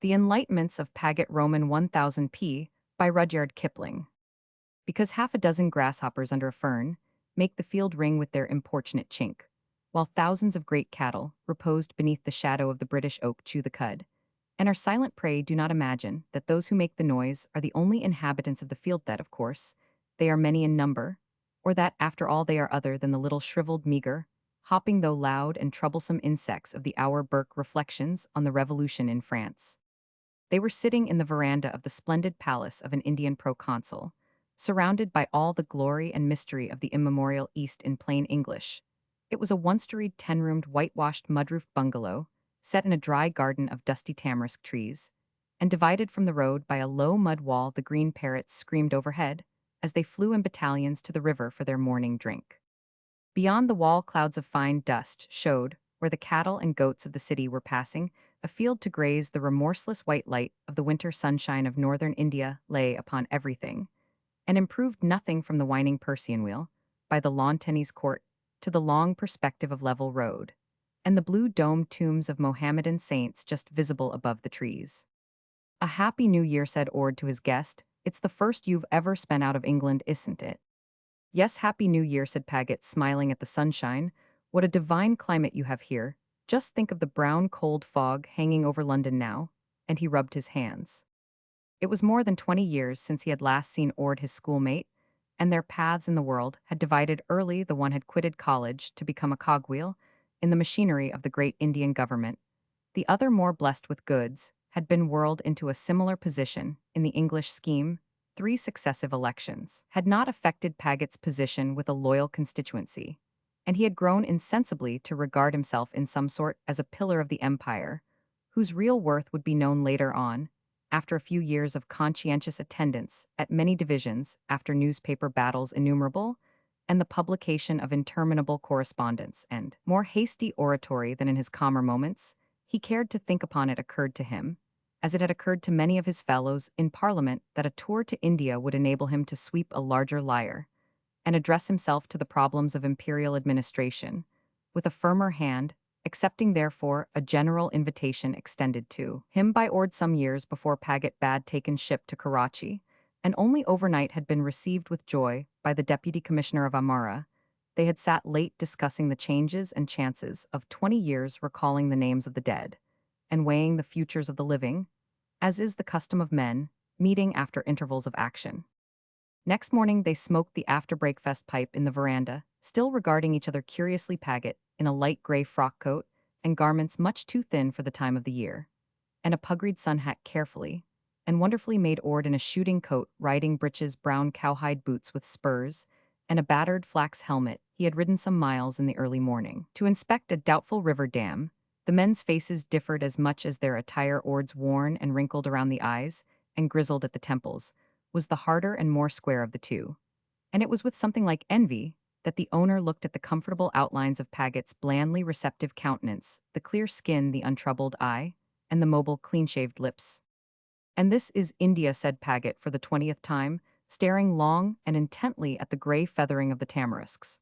The Enlightenments of Pagett Roman 1000 by Rudyard Kipling. Because half a dozen grasshoppers under a fern make the field ring with their importunate chink, while thousands of great cattle, reposed beneath the shadow of the British oak, chew the cud, and our silent prey do not imagine that those who make the noise are the only inhabitants of the field, that, of course, they are many in number, or that, after all, they are other than the little shriveled, meager, hopping though loud and troublesome insects of the hour Burke Reflections on the Revolution in France. They were sitting in the veranda of the splendid palace of an Indian proconsul, surrounded by all the glory and mystery of the immemorial East in plain English. It was a one-storied, 10-roomed, whitewashed, mud-roofed bungalow, set in a dry garden of dusty tamarisk trees, and divided from the road by a low mud wall. The green parrots screamed overhead as they flew in battalions to the river for their morning drink. Beyond the wall, clouds of fine dust showed, where the cattle and goats of the city were passing, a field to graze. The remorseless white light of the winter sunshine of northern India lay upon everything, and improved nothing from the winding Persian wheel, by the lawn tennis court, to the long perspective of level road, and the blue domed tombs of Mohammedan saints just visible above the trees. "A happy new year," said Ord to his guest. "It's the first you've ever spent out of England, isn't it?" "Yes, happy new year," said Pagett, smiling at the sunshine. "What a divine climate you have here. Just think of the brown, cold fog hanging over London now." And he rubbed his hands. It was more than 20 years since he had last seen Ord, his schoolmate, and their paths in the world had divided early. The one had quitted college to become a cogwheel in the machinery of the great Indian government. The other, more blessed with goods, had been whirled into a similar position in the English scheme. 3 successive elections had not affected Pagett's position with a loyal constituency, and he had grown insensibly to regard himself in some sort as a pillar of the empire, whose real worth would be known later on, after a few years of conscientious attendance at many divisions, after newspaper battles innumerable, and the publication of interminable correspondence and more hasty oratory than in his calmer moments he cared to think upon. It occurred to him, as it had occurred to many of his fellows in Parliament, that a tour to India would enable him to sweep a larger lyre, and address himself to the problems of imperial administration, with a firmer hand, accepting therefore a general invitation extended to him by Ord some years before Pagett bad taken ship to Karachi, and only overnight had been received with joy by the Deputy Commissioner of Amara. They had sat late discussing the changes and chances of 20 years, recalling the names of the dead, and weighing the futures of the living, as is the custom of men, meeting after intervals of action. Next morning they smoked the after-breakfast pipe in the veranda, still regarding each other curiously. Pagett, in a light gray frock coat, and garments much too thin for the time of the year, and a pugreed sun hat carefully and wonderfully made. Ord in a shooting coat, riding breeches, brown cowhide boots with spurs, and a battered flax helmet. He had ridden some miles in the early morning to inspect a doubtful river dam. The men's faces differed as much as their attire. Ord's, worn and wrinkled around the eyes and grizzled at the temples, was the harder and more square of the two, and it was with something like envy that the owner looked at the comfortable outlines of Pagett's blandly receptive countenance, the clear skin, the untroubled eye, and the mobile, clean-shaved lips. "And this is India," said Pagett for the 20th time, staring long and intently at the gray feathering of the tamarisks.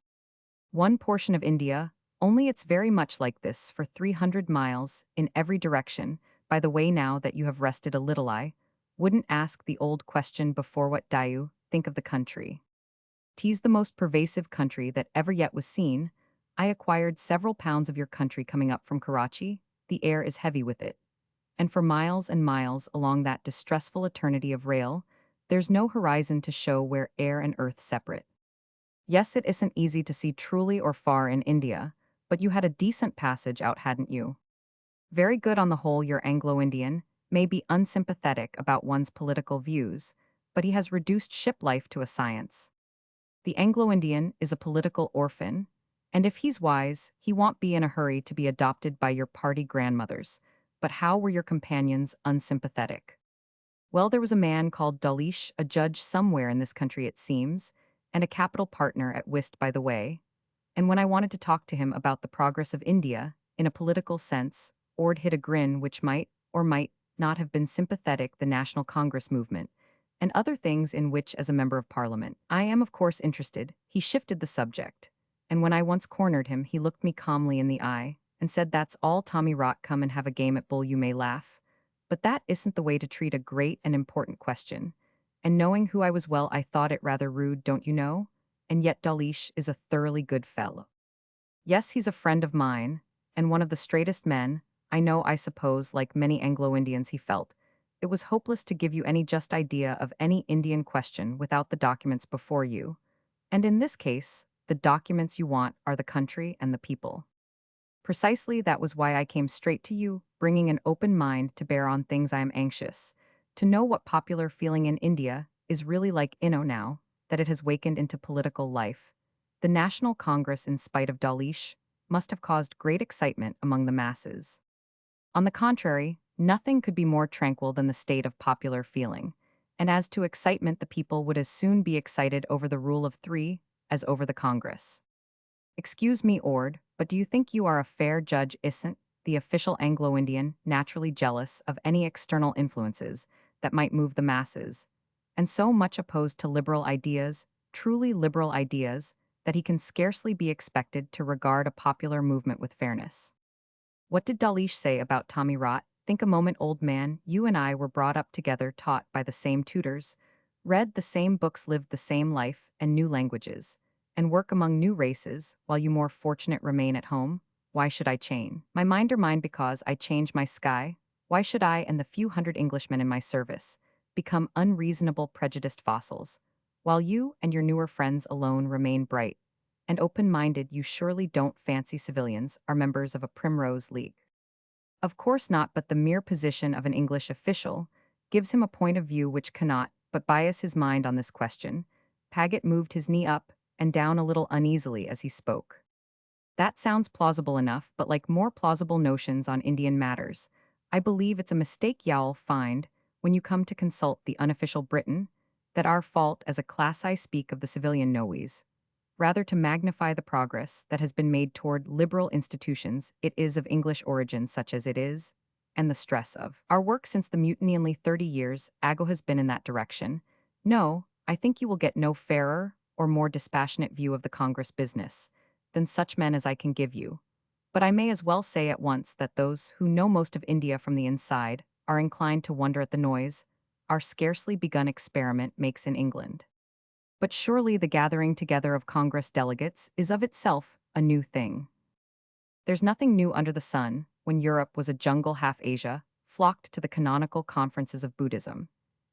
"One portion of India, only it's very much like this for 300 miles in every direction. By the way, now that you have rested a little, I wouldn't ask the old question before. What do you think of the country? 'Tis the most pervasive country that ever yet was seen. I acquired several pounds of your country coming up from Karachi. The air is heavy with it, and for miles and miles along that distressful eternity of rail, there's no horizon to show where air and earth separate. Yes, it isn't easy to see truly or far in India, but you had a decent passage out, hadn't you? Very good on the whole. Your Anglo-Indian may be unsympathetic about one's political views, but he has reduced ship life to a science. The Anglo-Indian is a political orphan, and if he's wise, he won't be in a hurry to be adopted by your party grandmothers. But how were your companions unsympathetic?" "Well, there was a man called Dawlish, a judge somewhere in this country, it seems, and a capital partner at whist, by the way. And when I wanted to talk to him about the progress of India, in a political sense," Ord hid a grin which might, or might, not have been sympathetic, "the National Congress movement, and other things in which, as a member of Parliament, I am of course interested." He shifted the subject, and when I once cornered him, he looked me calmly in the eye and said, "That's all Tommy rot, come and have a game at bull, you may laugh, But that isn't the way to treat a great and important question. And knowing who I was, well, I thought it rather rude, don't you know? And yet Dalish is a thoroughly good fellow. Yes, he's a friend of mine, and one of the straightest men. I know, I suppose, like many Anglo-Indians, he felt it was hopeless to give you any just idea of any Indian question without the documents before you. And in this case, the documents you want are the country and the people. Precisely that was why I came straight to you, bringing an open mind to bear on things I am anxious to know what popular feeling in India is really like now that it has wakened into political life. The National Congress, in spite of Dalish, must have caused great excitement among the masses. On the contrary, nothing could be more tranquil than the state of popular feeling. And as to excitement, the people would as soon be excited over the rule of three as over the Congress. Excuse me, Ord, but do you think you are a fair judge? Isn't the official Anglo-Indian naturally jealous of any external influences that might move the masses, and so much opposed to liberal ideas, truly liberal ideas, that he can scarcely be expected to regard a popular movement with fairness? What did Dalish say about Tommy Rot? Think a moment, old man. You and I were brought up together, taught by the same tutors, read the same books, lived the same life and new languages, and work among new races, while you more fortunate remain at home. Why should I chain my mind or mind because I change my sky? Why should I and the few hundred Englishmen in my service become unreasonable, prejudiced fossils, while you and your newer friends alone remain bright and open-minded? You surely don't fancy civilians are members of a Primrose League. Of course not, but the mere position of an English official gives him a point of view which cannot but bias his mind on this question. Pagett moved his knee up and down a little uneasily as he spoke. That sounds plausible enough, but like more plausible notions on Indian matters, I believe it's a mistake y'all find when you come to consult the unofficial Britain, that our fault as a class, I speak of the civilian noes, rather to magnify the progress that has been made toward liberal institutions, it is of English origin such as it is, and the stress of our work since the mutiny in 30 years ago has been in that direction. No, I think you will get no fairer or more dispassionate view of the Congress business than such men as I can give you. But I may as well say at once that those who know most of India from the inside are inclined to wonder at the noise our scarcely begun experiment makes in England. But surely the gathering together of Congress delegates is of itself a new thing. There's nothing new under the sun. When Europe was a jungle, half Asia flocked to the canonical conferences of Buddhism.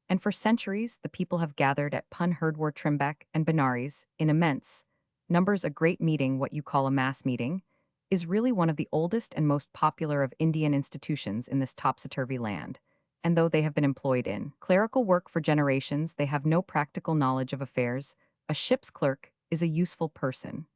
And for centuries the people have gathered at Punherdwar, Trimbek, and Benares in immense numbers. A great meeting, what you call a mass meeting, is really one of the oldest and most popular of Indian institutions in this topsy-turvy land. And though they have been employed in clerical work for generations, they have no practical knowledge of affairs. A ship's clerk is a useful person,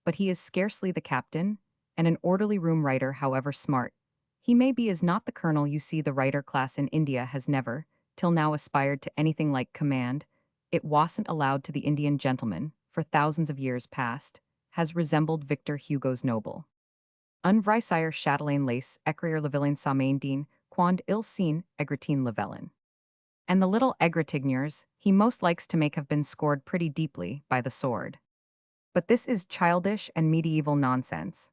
but he is scarcely the captain, and an orderly room writer, however smart he may be, is not the colonel. You see, the writer class in India has never, till now, aspired to anything like command. It wasn't allowed to the Indian gentleman, for thousands of years past, has resembled Victor Hugo's noble Unvrisire Chatelaine Lace, Ecrier Levillain Samaindine, Quand il Seen, Egratine Levellin. And the little Egratignures he most likes to make have been scored pretty deeply by the sword. But this is childish and medieval nonsense.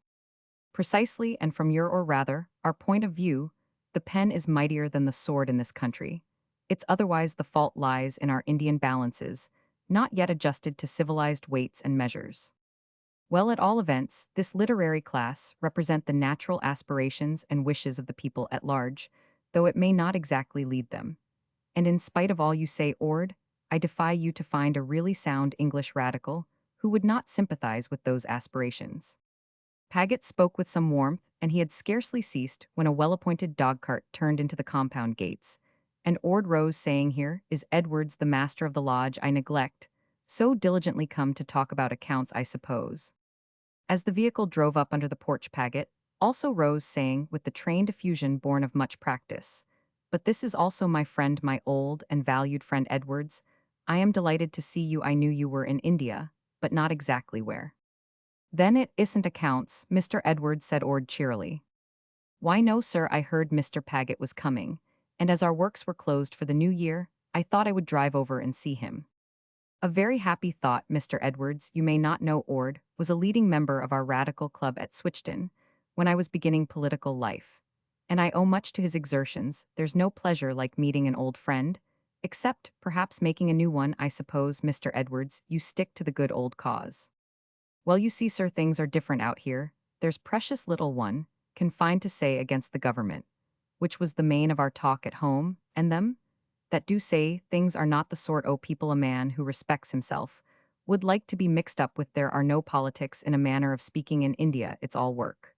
Precisely, and from your, or rather, our point of view, the pen is mightier than the sword in this country. It's otherwise the fault lies in our Indian balances, not yet adjusted to civilized weights and measures. Well, at all events, this literary class represent the natural aspirations and wishes of the people at large, though it may not exactly lead them. And in spite of all you say, Ord, I defy you to find a really sound English radical who would not sympathize with those aspirations. Pagett spoke with some warmth, and he had scarcely ceased when a well-appointed dog-cart turned into the compound gates, and Ord rose, saying, "Here is Edwards, the master of the lodge I neglect, so diligently come to talk about accounts, I suppose." As the vehicle drove up under the porch, Pagett also rose, saying, with the trained effusion born of much practice, "But this is also my friend, my old and valued friend Edwards. I am delighted to see you. I knew you were in India, but not exactly where." "Then it isn't accounts," Mr. Edwards said Ord cheerily. "Why no, sir, I heard Mr. Pagett was coming, and as our works were closed for the new year, I thought I would drive over and see him." A very happy thought. Mr. Edwards, you may not know, Ord, was a leading member of our radical club at Switchton when I was beginning political life. and I owe much to his exertions. There's no pleasure like meeting an old friend, except perhaps making a new one, I suppose, Mr. Edwards, you stick to the good old cause. Well, you see, sir, things are different out here. There's precious little one can find to say against the government, which was the main of our talk at home, and them that do say things are not the sort o' people a man who respects himself would like to be mixed up with. There are no politics in a manner of speaking in India, it's all work.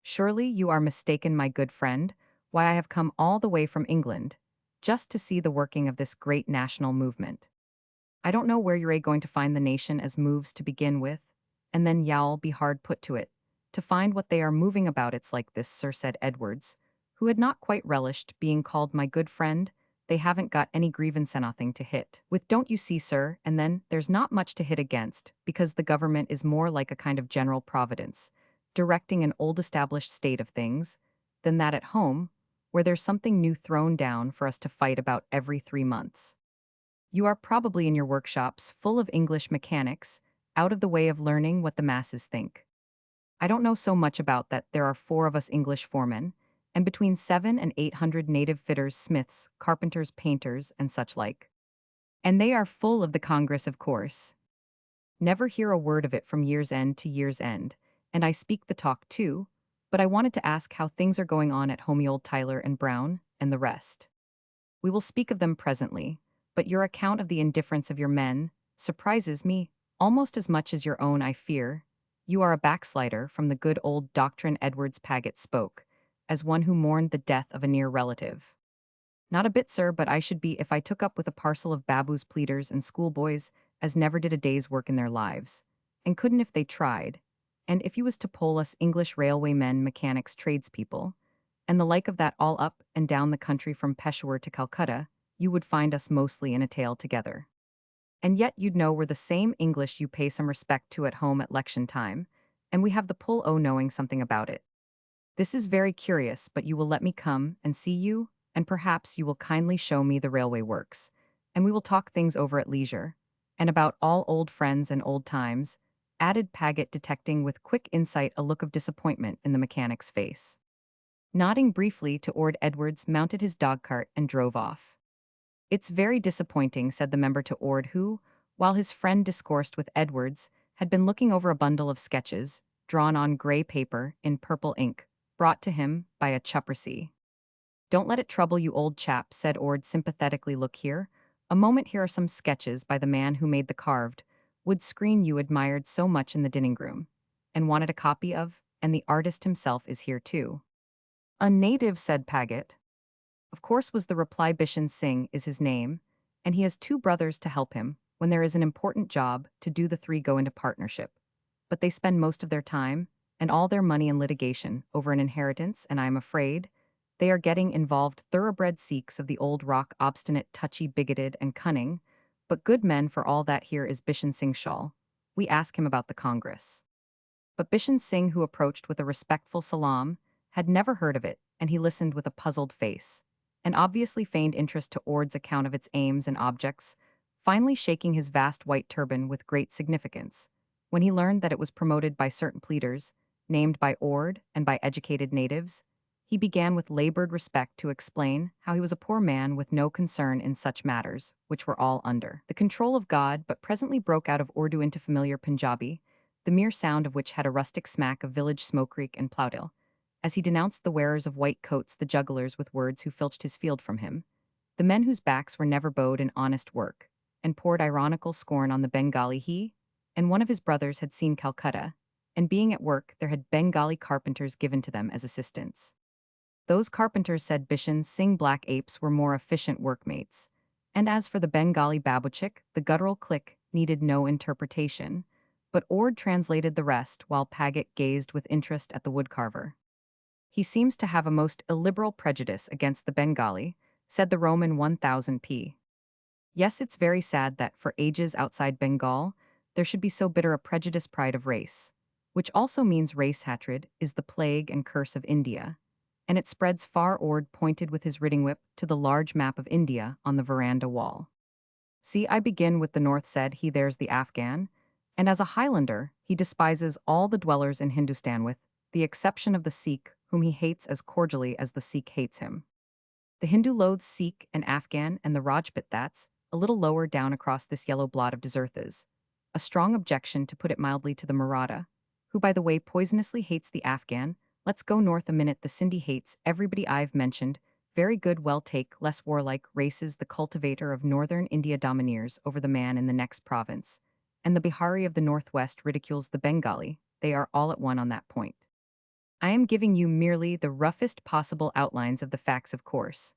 Surely you are mistaken, my good friend, why I have come all the way from England, just to see the working of this great national movement. I don't know where you're going to find the nation as moves to begin with, and then y'all be hard put to it. To find what they are moving about, it's like this, sir, said Edwards, who had not quite relished being called my good friend. They haven't got any grievance and nothing to hit with, don't you see, sir, and then there's not much to hit against, because the government is more like a kind of general providence, directing an old established state of things, than that at home, where there's something new thrown down for us to fight about every 3 months. You are probably in your workshops full of English mechanics, out of the way of learning what the masses think. I don't know so much about that. There are 4 of us English foremen, and between 700 and 800 native fitters, smiths, carpenters, painters, and such like. And they are full of the Congress, of course. Never hear a word of it from year's end to year's end, and I speak the talk too, but I wanted to ask how things are going on at home, old Tyler and Brown, and the rest. We will speak of them presently, but your account of the indifference of your men surprises me almost as much as your own, I fear. You are a backslider from the good old doctrine. Edwards Pagett spoke, as one who mourned the death of a near relative. Not a bit, sir, but I should be if I took up with a parcel of baboos, pleaders, and schoolboys, as never did a day's work in their lives, and couldn't if they tried. And if you was to poll us English railway men, mechanics, tradespeople, and the like of that all up and down the country from Peshawar to Calcutta, you would find us mostly in a tale together. And yet you'd know we're the same English you pay some respect to at home at election time, and we have the pull o' knowing something about it. This is very curious, but you will let me come and see you, and perhaps you will kindly show me the railway works, and we will talk things over at leisure, and about all old friends and old times, added Pagett, detecting with quick insight a look of disappointment in the mechanic's face. Nodding briefly to Ord, Edwards mounted his dog-cart and drove off. It's very disappointing, said the member to Ord, who, while his friend discoursed with Edwards, had been looking over a bundle of sketches, drawn on grey paper in purple ink, brought to him by a chuprasy. Don't let it trouble you, old chap, said Ord sympathetically. Look here. A moment, here are some sketches by the man who made the carved wood screen you admired so much in the dining room, and wanted a copy of, and the artist himself is here too. A native, said Pagett. Of course, was the reply. Bishan Singh is his name, and he has 2 brothers to help him. When there is an important job to do, the 3 go into partnership. But they spend most of their time, and all their money in litigation, over an inheritance, and I am afraid they are getting involved. Thoroughbred Sikhs of the old rock, obstinate, touchy, bigoted, and cunning, but good men for all that. Here is Bishan Singh Shawl. We ask him about the Congress. But Bishan Singh, who approached with a respectful salaam, had never heard of it, and he listened with a puzzled face, and obviously feigned interest to Ord's account of its aims and objects, finally shaking his vast white turban with great significance, when he learned that it was promoted by certain pleaders, named by Ord and by educated natives. He began with labored respect to explain how he was a poor man with no concern in such matters, which were all under the control of God, but presently broke out of Urdu into familiar Punjabi, the mere sound of which had a rustic smack of village smokereek and ploudil, as he denounced the wearers of white coats, the jugglers with words who filched his field from him, the men whose backs were never bowed in honest work, and poured ironical scorn on the Bengali. He and one of his brothers had seen Calcutta, and being at work there had Bengali carpenters given to them as assistants. Those carpenters, said Bishan Singh, black apes, were more efficient workmates, and as for the Bengali babuchik, the guttural click needed no interpretation, but Ord translated the rest while Pagett gazed with interest at the woodcarver. He seems to have a most illiberal prejudice against the Bengali, said the Roman 1000p. Yes, it's very sad that, for ages outside Bengal, there should be so bitter a prejudice. Pride of race, which also means race hatred, is the plague and curse of India, and it spreads far. Ord pointed with his riding whip to the large map of India on the veranda wall. See, I begin with the north, said he. There's the Afghan, and as a Highlander, he despises all the dwellers in Hindustan with the exception of the Sikh, whom he hates as cordially as the Sikh hates him. The Hindu loathes Sikh and Afghan and the Rajput that's a little lower down across this yellow blot of deserthas. A strong objection, to put it mildly, to the Maratha, who by the way poisonously hates the Afghan. Let's go north a minute. The Sindhi hates everybody I've mentioned. Very good, well take, less warlike races, the cultivator of northern India domineers over the man in the next province. And the Bihari of the northwest ridicules the Bengali. They are all at one on that point. I am giving you merely the roughest possible outlines of the facts, of course.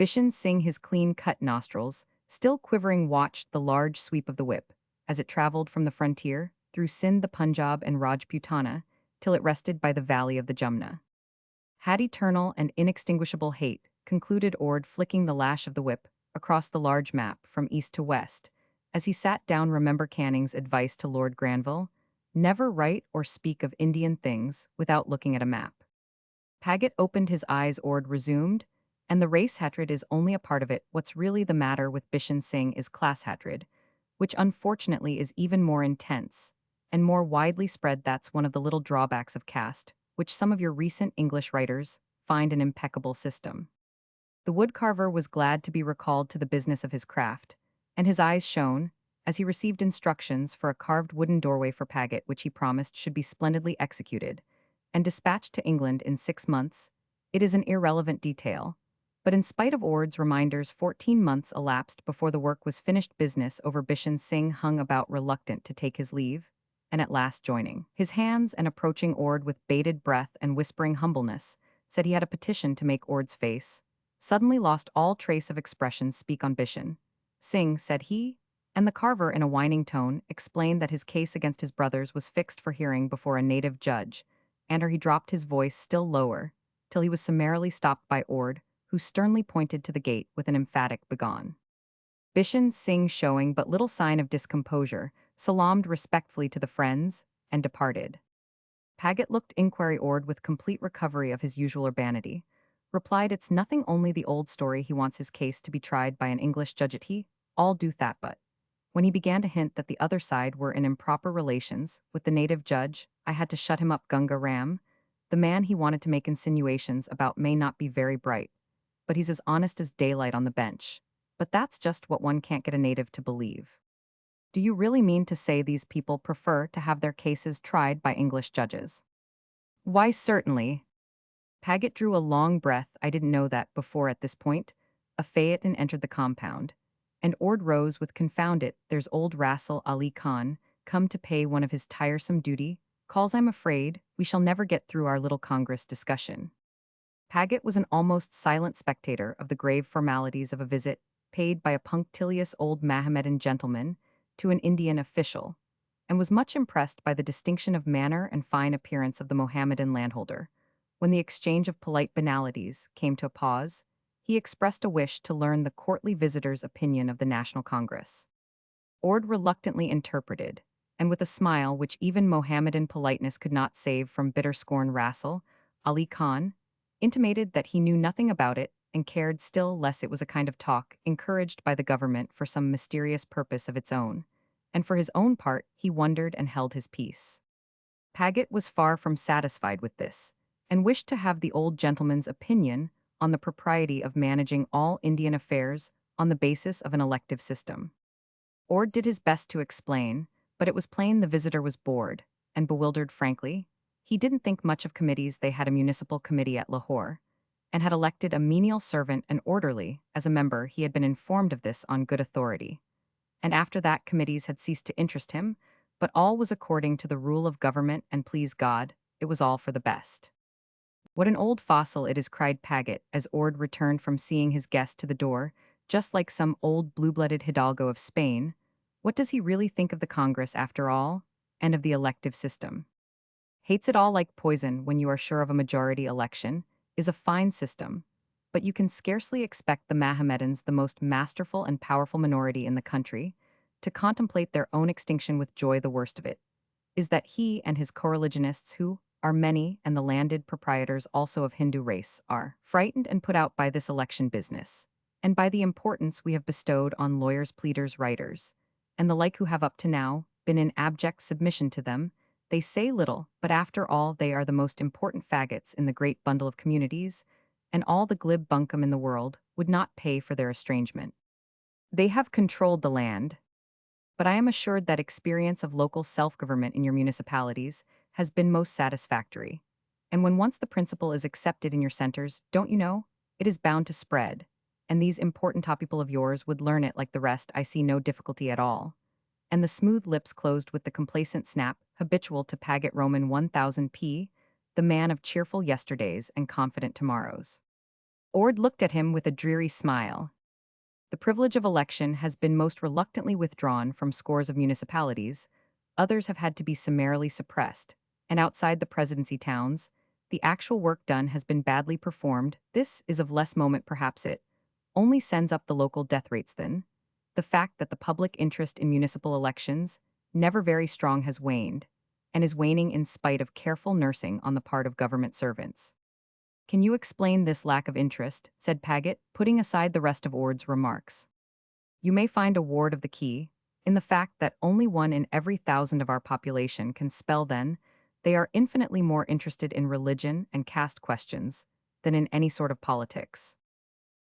Bishan Singh, his clean-cut nostrils still quivering, watched the large sweep of the whip, as it traveled from the frontier, through Sindh, the Punjab, and Rajputana, till it rested by the valley of the Jumna. Had eternal and inextinguishable hate, concluded Ord, flicking the lash of the whip across the large map from east to west, as he sat down. Remember Canning's advice to Lord Granville: never write or speak of Indian things without looking at a map. Pagett opened his eyes. Ord resumed, and the race hatred is only a part of it. What's really the matter with Bishan Singh is class hatred, which unfortunately is even more intense and more widely spread. That's one of the little drawbacks of caste, which some of your recent English writers find an impeccable system. The woodcarver was glad to be recalled to the business of his craft, and his eyes shone as he received instructions for a carved wooden doorway for Pagett, which he promised should be splendidly executed and dispatched to England in 6 months. It is an irrelevant detail, but in spite of Ord's reminders, 14 months elapsed before the work was finished. Business over Bishan Singh hung about, reluctant to take his leave, and at last joining his hands and approaching Ord with bated breath and whispering humbleness, said he had a petition to make. Ord's face suddenly lost all trace of expression. Speak on Bishan Singh, said he, and the carver in a whining tone explained that his case against his brothers was fixed for hearing before a native judge, and he dropped his voice still lower, till he was summarily stopped by Ord, who sternly pointed to the gate with an emphatic begone. Bishan Singh, showing but little sign of discomposure, salaamed respectfully to the friends and departed. Pagett looked inquiry. Ord, with complete recovery of his usual urbanity, replied, "It's nothing, only the old story. He wants his case to be tried by an English judge. He all do that." But when he began to hint that the other side were in improper relations with the native judge, I had to shut him up. Gunga Ram, the man he wanted to make insinuations about, may not be very bright, but he's as honest as daylight on the bench. But that's just what one can't get a native to believe. Do you really mean to say these people prefer to have their cases tried by English judges? Why, certainly. Pagett drew a long breath. I didn't know that before. At this point, a phaeton entered the compound, and Ord rose with, "Confound it, there's old Rasul Ali Khan, come to pay one of his tiresome duty calls. I'm afraid we shall never get through our little Congress discussion." Pagett was an almost silent spectator of the grave formalities of a visit paid by a punctilious old Mohammedan gentleman to an Indian official, and was much impressed by the distinction of manner and fine appearance of the Mohammedan landholder. When the exchange of polite banalities came to a pause, he expressed a wish to learn the courtly visitor's opinion of the National Congress. Ord reluctantly interpreted, and with a smile which even Mohammedan politeness could not save from bitter scorn, Rasul Ali Khan intimated that he knew nothing about it and cared still less. It was a kind of talk encouraged by the government for some mysterious purpose of its own, and for his own part he wondered and held his peace. Pagett was far from satisfied with this, and wished to have the old gentleman's opinion on the propriety of managing all Indian affairs on the basis of an elective system. Ord did his best to explain, but it was plain the visitor was bored and bewildered. Frankly, he didn't think much of committees. They had a municipal committee at Lahore, and had elected a menial servant and orderly as a member. He had been informed of this on good authority, and after that committees had ceased to interest him, but all was according to the rule of government, and please God, it was all for the best. "What an old fossil it is," cried Pagett, as Ord returned from seeing his guest to the door, "just like some old blue-blooded hidalgo of Spain. What does he really think of the Congress, after all, and of the elective system? Hates it all like poison when you are sure of a majority election. Is a fine system, but you can scarcely expect the Mohammedans, the most masterful and powerful minority in the country, to contemplate their own extinction with joy. The worst of it is that he and his coreligionists, who are many, and the landed proprietors also of Hindu race, are frightened and put out by this election business, and by the importance we have bestowed on lawyers, pleaders, writers, and the like, who have up to now been in abject submission to them. They say little, but after all, they are the most important faggots in the great bundle of communities, and all the glib bunkum in the world would not pay for their estrangement. They have controlled the land, but I am assured that experience of local self-government in your municipalities has been most satisfactory. And when once the principle is accepted in your centers, don't you know, it is bound to spread. And these important top people of yours would learn it like the rest. I see no difficulty at all. And the smooth lips closed with the complacent snap, habitual to Pagett Roman 1000p, the man of cheerful yesterdays and confident tomorrows. Ord looked at him with a dreary smile. The privilege of election has been most reluctantly withdrawn from scores of municipalities, others have had to be summarily suppressed, and outside the presidency towns, the actual work done has been badly performed. This is of less moment, perhaps it only sends up the local death rates then. The fact that the public interest in municipal elections, never very strong, has waned, and is waning in spite of careful nursing on the part of government servants. Can you explain this lack of interest? Said Pagett, putting aside the rest of Ord's remarks. You may find a ward of the key in the fact that only 1 in every 1,000 of our population can spell. Then they are infinitely more interested in religion and caste questions than in any sort of politics.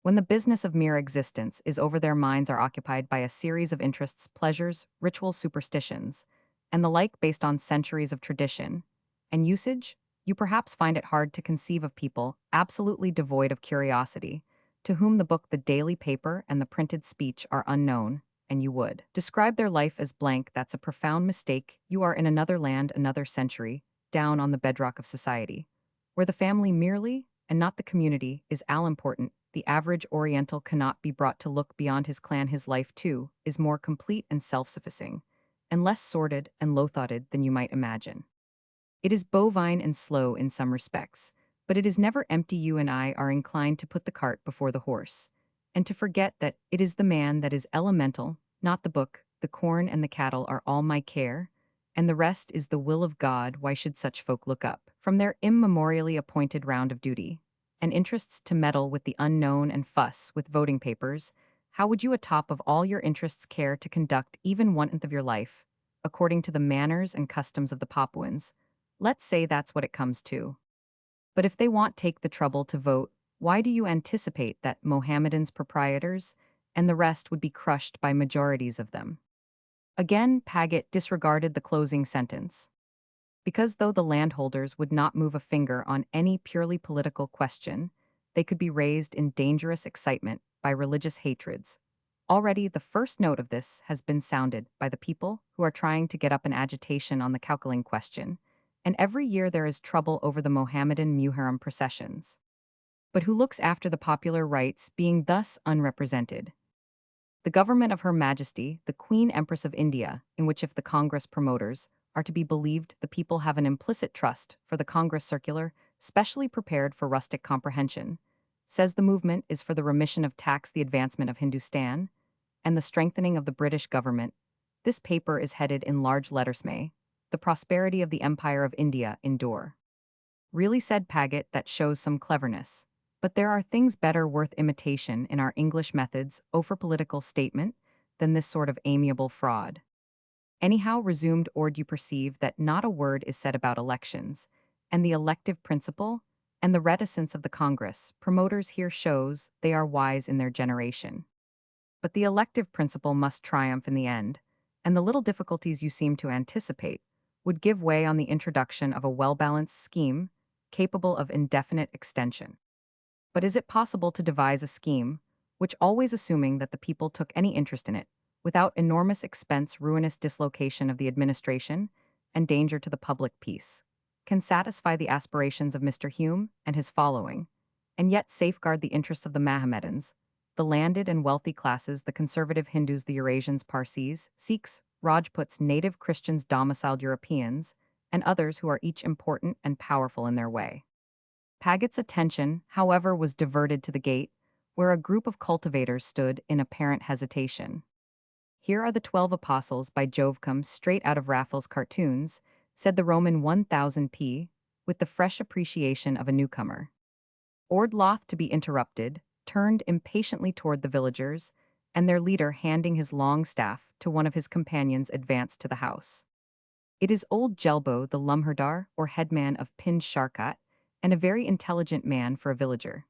When the business of mere existence is over, their minds are occupied by a series of interests, pleasures, rituals, superstitions, and the like based on centuries of tradition and usage. You perhaps find it hard to conceive of people absolutely devoid of curiosity, to whom the book, the daily paper, and the printed speech are unknown, and you would describe their life as blank. That's a profound mistake. You are in another land, another century, down on the bedrock of society, where the family merely, and not the community, is all important. The average Oriental cannot be brought to look beyond his clan. His life, too, is more complete and self-sufficing, and less sordid and low-thoughted than you might imagine. It is bovine and slow in some respects, but it is never empty. You and I are inclined to put the cart before the horse, and to forget that it is the man that is elemental, not the book. The corn and the cattle are all my care, and the rest is the will of God. Why should such folk look up from their immemorially appointed round of duty and interests to meddle with the unknown and fuss with voting papers? How would you, atop of all your interests, care to conduct even 1/10 of your life according to the manners and customs of the Papuans? Let's say that's what it comes to. But if they want take the trouble to vote, why do you anticipate that Mohammedans, proprietors, and the rest would be crushed by majorities of them? Again, Pagett disregarded the closing sentence. Because though the landholders would not move a finger on any purely political question, they could be raised in dangerous excitement by religious hatreds. Already the first note of this has been sounded by the people who are trying to get up an agitation on the Kipling question, and every year there is trouble over the Mohammedan Muharram processions. But who looks after the popular rights being thus unrepresented? The government of Her Majesty, the Queen Empress of India, in which, if the Congress promoters are to be believed, the people have an implicit trust for the Congress circular, specially prepared for rustic comprehension, says the movement is for the remission of tax, the advancement of Hindustan, and the strengthening of the British government. This paper is headed in large letters, "May the prosperity of the Empire of India endure." Really, said Pagett, that shows some cleverness. But there are things better worth imitation in our English methods over political statement than this sort of amiable fraud. Anyhow, resumed Ord, you perceive that not a word is said about elections, and the elective principle, and the reticence of the Congress promoters here shows they are wise in their generation. But the elective principle must triumph in the end, and the little difficulties you seem to anticipate would give way on the introduction of a well-balanced scheme capable of indefinite extension. But is it possible to devise a scheme which, always assuming that the people took any interest in it, without enormous expense, ruinous dislocation of the administration, and danger to the public peace, can satisfy the aspirations of Mr. Hume and his following, and yet safeguard the interests of the Mohammedans, the landed and wealthy classes, the conservative Hindus, the Eurasians, Parsis, Sikhs, Rajputs, native Christians, domiciled Europeans, and others who are each important and powerful in their way? Paget's attention, however, was diverted to the gate, where a group of cultivators stood in apparent hesitation. Here are the 12 Apostles, by Jove, come straight out of Raphael's cartoons, said the Roman 1000p, with the fresh appreciation of a newcomer. Ord, loth to be interrupted, turned impatiently toward the villagers, and their leader, handing his long staff to one of his companions, advanced to the house. It is old Jelbo the Lumherdar, or headman of Pind Sharkat, and a very intelligent man for a villager.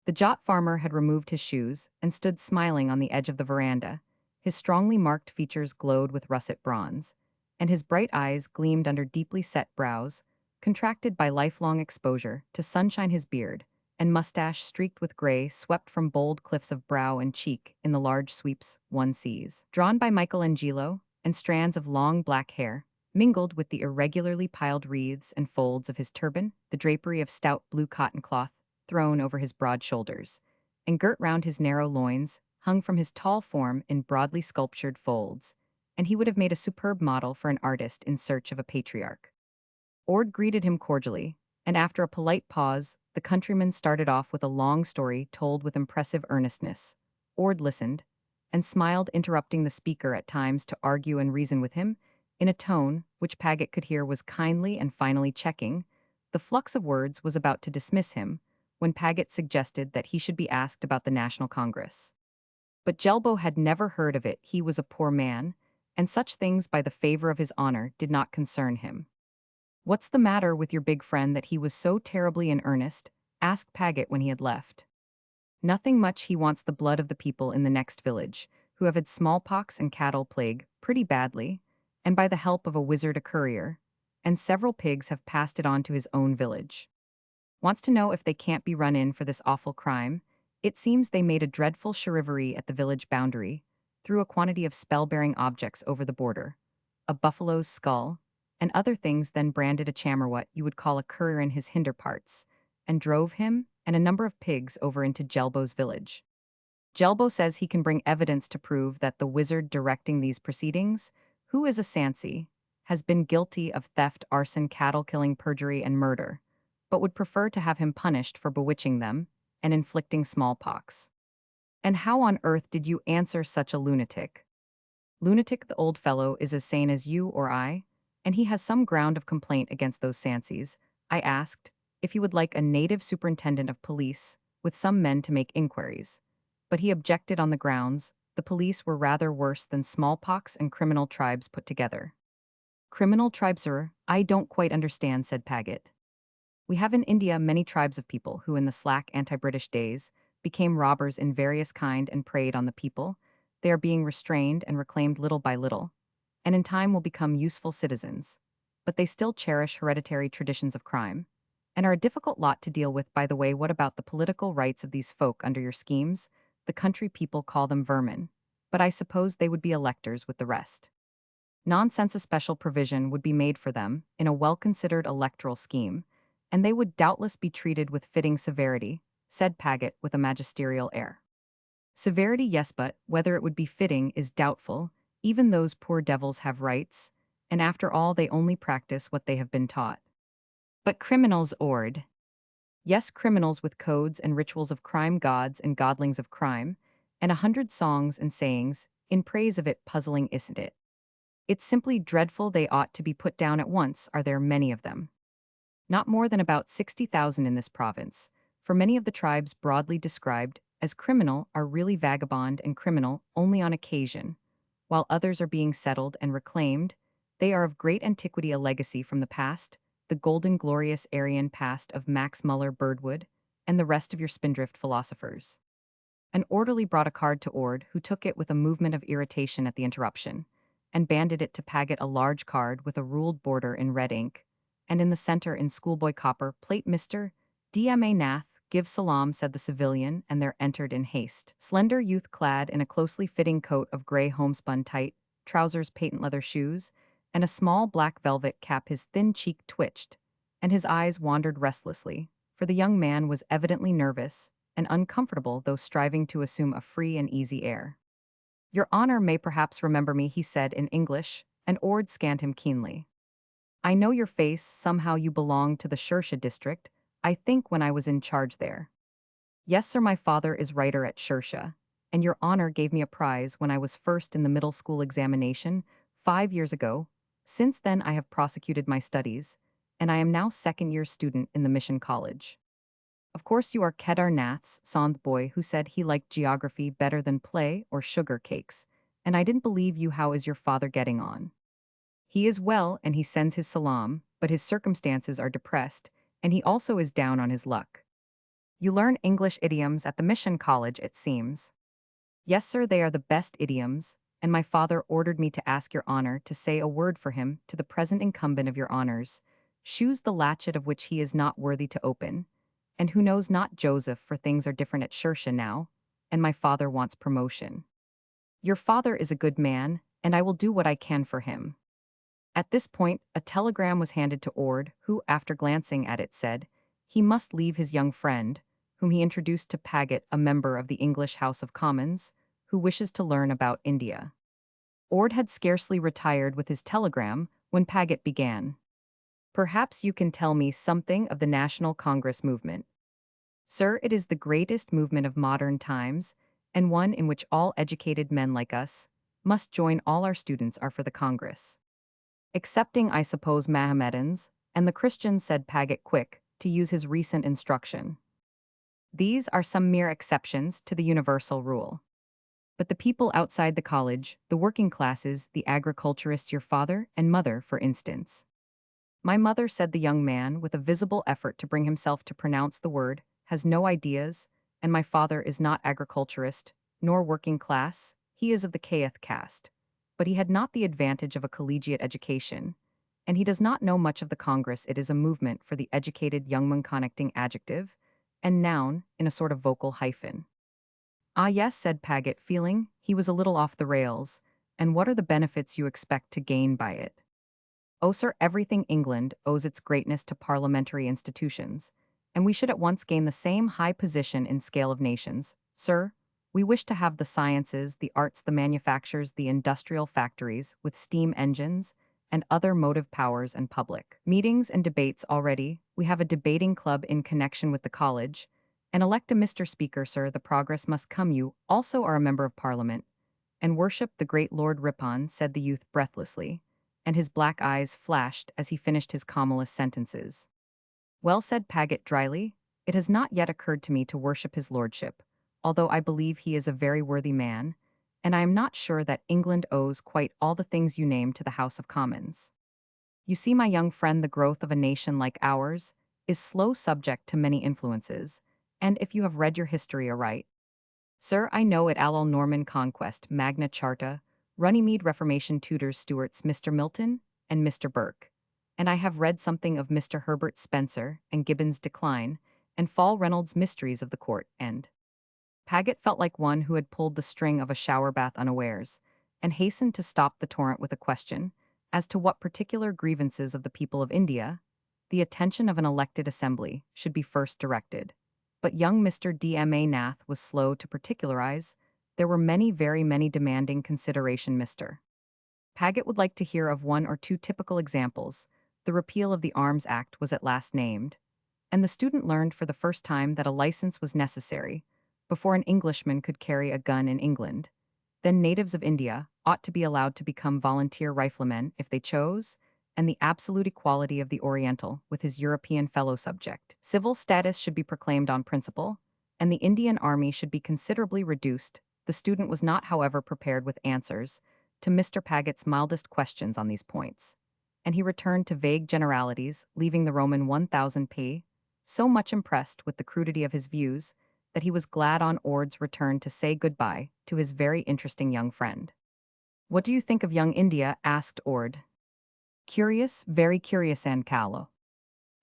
The Jot farmer had removed his shoes and stood smiling on the edge of the veranda. His strongly marked features glowed with russet bronze, and his bright eyes gleamed under deeply set brows, contracted by lifelong exposure to sunshine. His beard and mustache streaked with gray swept from bold cliffs of brow and cheek in the large sweeps one sees, drawn by Michelangelo, and strands of long black hair, mingled with the irregularly piled wreaths and folds of his turban, the drapery of stout blue cotton cloth thrown over his broad shoulders, and girt round his narrow loins, hung from his tall form in broadly sculptured folds, and he would have made a superb model for an artist in search of a patriarch. Ord greeted him cordially, and after a polite pause, the countryman started off with a long story told with impressive earnestness. Ord listened, and smiled, interrupting the speaker at times to argue and reason with him, in a tone which Pagett could hear was kindly and finally checking. The flux of words was about to dismiss him, when Pagett suggested that he should be asked about the National Congress. But Jelbo had never heard of it. He was a poor man, and such things by the favor of his honor did not concern him. "What's the matter with your big friend that he was so terribly in earnest?" asked Pagett when he had left. "Nothing much. He wants the blood of the people in the next village, who have had smallpox and cattle plague pretty badly, and by the help of a wizard a courier, and several pigs have passed it on to his own village. Wants to know if they can't be run in for this awful crime. It seems they made a dreadful charivari at the village boundary, threw a quantity of spell-bearing objects over the border, a buffalo's skull, and other things, then branded a chammer what you would call a courier in his hinder parts, and drove him and a number of pigs over into Jelbo's village. Jelbo says he can bring evidence to prove that the wizard directing these proceedings, who is a Sansi, has been guilty of theft, arson, cattle killing, perjury, and murder, but would prefer to have him punished for bewitching them and inflicting smallpox. And how on earth did you answer such a lunatic? Lunatic, the old fellow is as sane as you or I, and he has some ground of complaint against those Sansies. I asked if he would like a native superintendent of police, with some men to make inquiries. But he objected on the grounds the police were rather worse than smallpox and criminal tribes put together. Criminal tribes, sir? I don't quite understand, said Pagett. We have in India many tribes of people who in the slack anti-British days became robbers in various kind and preyed on the people. They are being restrained and reclaimed little by little, and in time will become useful citizens. But they still cherish hereditary traditions of crime, and are a difficult lot to deal with. By the way, what about the political rights of these folk under your schemes? The country people call them vermin, but I suppose they would be electors with the rest. Nonsense. A special provision would be made for them in a well-considered electoral scheme, and they would doubtless be treated with fitting severity, said Pagett with a magisterial air. Severity, yes, but whether it would be fitting is doubtful. Even those poor devils have rights, and after all they only practice what they have been taught. But criminals, Ord. Yes, criminals with codes and rituals of crime, gods and godlings of crime, and 100 songs and sayings in praise of it. Puzzling, isn't it? It's simply dreadful. They ought to be put down at once. Are there many of them? Not more than about 60,000 in this province, for many of the tribes broadly described as criminal are really vagabond and criminal only on occasion, while others are being settled and reclaimed. They are of great antiquity, a legacy from the past, the golden glorious Aryan past of Max Muller Birdwood, and the rest of your spindrift philosophers. An orderly brought a card to Ord, who took it with a movement of irritation at the interruption, and banded it to Pagett, a large card with a ruled border in red ink, and in the center in schoolboy copper plate, Mr. D.M.A. Nath, give salam, said the civilian, and there entered in haste. Slender youth clad in a closely fitting coat of gray homespun tight, trousers, patent leather shoes, and a small black velvet cap. His thin cheek twitched, and his eyes wandered restlessly, for the young man was evidently nervous and uncomfortable, though striving to assume a free and easy air. Your honor may perhaps remember me, he said in English, and Ord scanned him keenly. I know your face. Somehow you belong to the Shersha district, I think, when I was in charge there. Yes, sir, my father is writer at Shersha, and your honor gave me a prize when I was first in the middle school examination 5 years ago. Since then I have prosecuted my studies, and I am now second-year student in the mission college. Of course you are Kedar Nath's Sandh boy who said he liked geography better than play or sugar cakes, and I didn't believe you. How is your father getting on? He is well and he sends his salam, but his circumstances are depressed, and he also is down on his luck. You learn English idioms at the mission college, it seems. Yes, sir, they are the best idioms, and my father ordered me to ask your honor to say a word for him to the present incumbent of your honors, shews the latchet of which he is not worthy to open, and who knows not Joseph, for things are different at Shusha now, and my father wants promotion. Your father is a good man, and I will do what I can for him. At this point, a telegram was handed to Ord, who, after glancing at it, said, he must leave his young friend, whom he introduced to Pagett, a member of the English House of Commons, who wishes to learn about India. Ord had scarcely retired with his telegram when Pagett began. Perhaps you can tell me something of the National Congress movement. Sir, it is the greatest movement of modern times, and one in which all educated men like us must join. All our students are for the Congress. Excepting, I suppose, Mohammedans, and the Christians, said Pagett, quick to use his recent instruction. These are some mere exceptions to the universal rule. But the people outside the college, the working classes, the agriculturists, your father and mother, for instance. My mother, said the young man, with a visible effort to bring himself to pronounce the word, has no ideas, and my father is not agriculturist, nor working class, he is of the Kayeth caste. But he had not the advantage of a collegiate education, and he does not know much of the Congress. It is a movement for the educated young man, connecting adjective and noun in a sort of vocal hyphen. Ah yes, said Pagett, feeling he was a little off the rails, and what are the benefits you expect to gain by it? Oh, sir, everything. England owes its greatness to parliamentary institutions, and we should at once gain the same high position in scale of nations. Sir, we wish to have the sciences, the arts, the manufactures, the industrial factories, with steam engines, and other motive powers and public meetings and debates already. We have a debating club in connection with the college, and elect a Mr. Speaker, sir, the progress must come. You also are a member of Parliament, and worship the great Lord Ripon, said the youth breathlessly, and his black eyes flashed as he finished his Kamala's sentences. Well, said Pagett dryly, it has not yet occurred to me to worship his lordship, although I believe he is a very worthy man, and I am not sure that England owes quite all the things you name to the House of Commons. You see, my young friend, the growth of a nation like ours is slow, subject to many influences, and if you have read your history aright, sir, I know it all: Norman Conquest, Magna Charta, Runnymede Reformation, Tudors, Stuarts, Mr. Milton, and Mr. Burke. And I have read something of Mr. Herbert Spencer and Gibbon's Decline, and Fall Reynolds' Mysteries of the Court, and Pagett felt like one who had pulled the string of a shower bath unawares, and hastened to stop the torrent with a question as to what particular grievances of the people of India the attention of an elected assembly should be first directed. But young Mr. D.M.A. Nath was slow to particularize. There were many, very many, demanding consideration. Mr. Pagett would like to hear of one or two typical examples. The repeal of the Arms Act was at last named, and the student learned for the first time that a license was necessary before an Englishman could carry a gun in England. Then natives of India ought to be allowed to become volunteer riflemen if they chose, and the absolute equality of the Oriental with his European fellow subject. Civil status should be proclaimed on principle, and the Indian army should be considerably reduced. The student was not, however, prepared with answers to Mr. Pagett's mildest questions on these points, and he returned to vague generalities, leaving the Roman 1000 so much impressed with the crudity of his views that he was glad on Ord's return to say goodbye to his very interesting young friend. What do you think of young India? Asked Ord. Curious, very curious, and callow.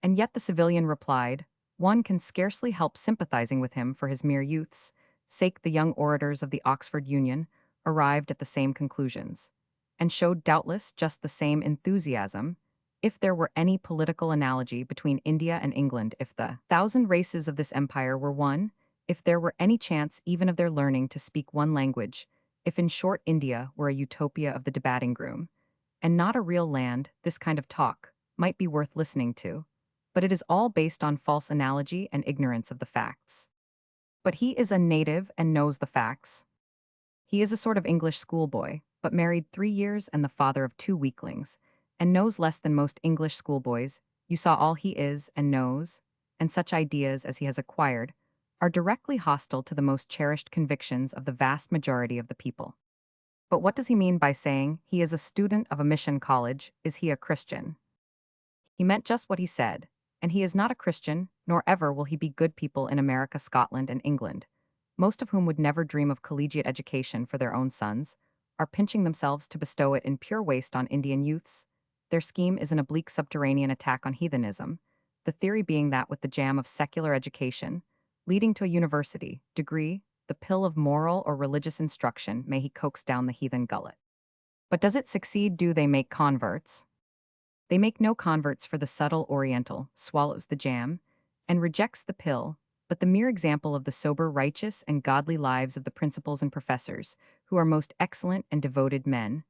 And yet, the civilian replied, one can scarcely help sympathizing with him for his mere youth's sake. The young orators of the Oxford Union arrived at the same conclusions, and showed doubtless just the same enthusiasm. If there were any political analogy between India and England, if the 1,000 races of this empire were one, if there were any chance even of their learning to speak one language, if in short India were a utopia of the debating room, and not a real land, this kind of talk might be worth listening to. But it is all based on false analogy and ignorance of the facts. But he is a native and knows the facts. He is a sort of English schoolboy, but married 3 years and the father of 2 weaklings, and knows less than most English schoolboys. You saw all he is and knows, and such ideas as he has acquired are directly hostile to the most cherished convictions of the vast majority of the people. But what does he mean by saying he is a student of a mission college? Is he a Christian? He meant just what he said, and he is not a Christian, nor ever will he be good people in America, Scotland, and England, most of whom would never dream of collegiate education for their own sons, are pinching themselves to bestow it in pure waste on Indian youths. Their scheme is an oblique subterranean attack on heathenism, the theory being that with the jam of secular education, leading to a university degree, the pill of moral or religious instruction may he coax down the heathen gullet. But does it succeed? Do they make converts? They make no converts, for the subtle Oriental swallows the jam and rejects the pill, but the mere example of the sober, righteous, and godly lives of the principals and professors, who are most excellent and devoted men,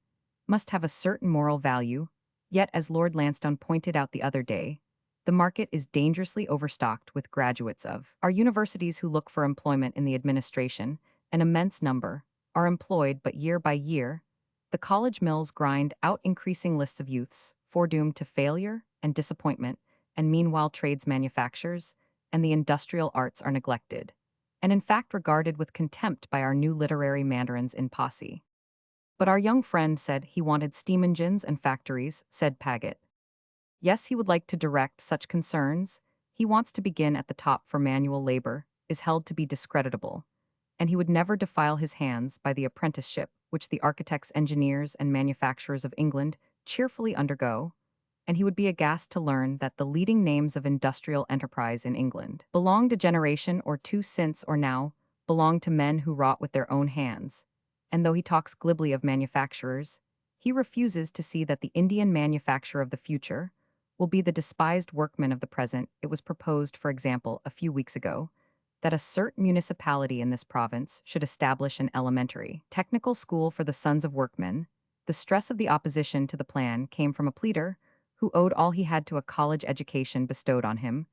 must have a certain moral value. Yet, as Lord Lansdowne pointed out the other day, the market is dangerously overstocked with graduates of our universities who look for employment in the administration. An immense number are employed, but year by year, the college mills grind out increasing lists of youths, foredoomed to failure and disappointment, and meanwhile trades, manufactures, and the industrial arts are neglected, and in fact regarded with contempt by our new literary mandarins in posse. But our young friend said he wanted steam engines and factories, said Pagett. Yes, he would like to direct such concerns. He wants to begin at the top, for manual labor is held to be discreditable, and he would never defile his hands by the apprenticeship which the architects, engineers, and manufacturers of England cheerfully undergo, and he would be aghast to learn that the leading names of industrial enterprise in England belonged a generation or two since, or now belong to men who wrought with their own hands. And though he talks glibly of manufacturers, he refuses to see that the Indian manufacturer of the future will be the despised workman of the present. It was proposed, for example, a few weeks ago, that a certain municipality in this province should establish an elementary technical school for the sons of workmen. The stress of the opposition to the plan came from a pleader who owed all he had to a college education bestowed on him,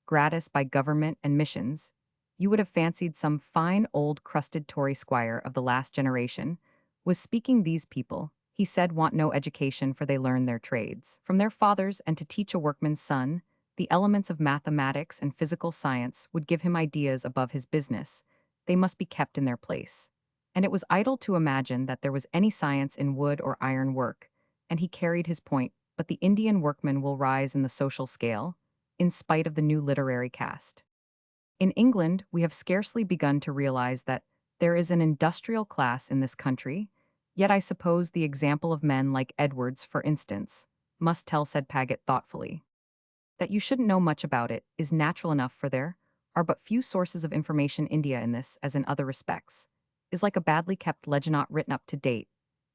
gratis by government and missions. You would have fancied some fine old crusted Tory squire of the last generation was speaking. These people, he said, want no education, for they learn their trades from their fathers, and to teach a workman's son the elements of mathematics and physical science would give him ideas above his business. They must be kept in their place. And it was idle to imagine that there was any science in wood or iron work, and he carried his point. But the Indian workman will rise in the social scale, in spite of the new literary caste. In England, we have scarcely begun to realize that there is an industrial class in this country, yet I suppose the example of men like Edwards, for instance, must tell, said Pagett thoughtfully. That you shouldn't know much about it is natural enough, for there are but few sources of information. India, in this as in other respects, is like a badly kept ledger not written up to date,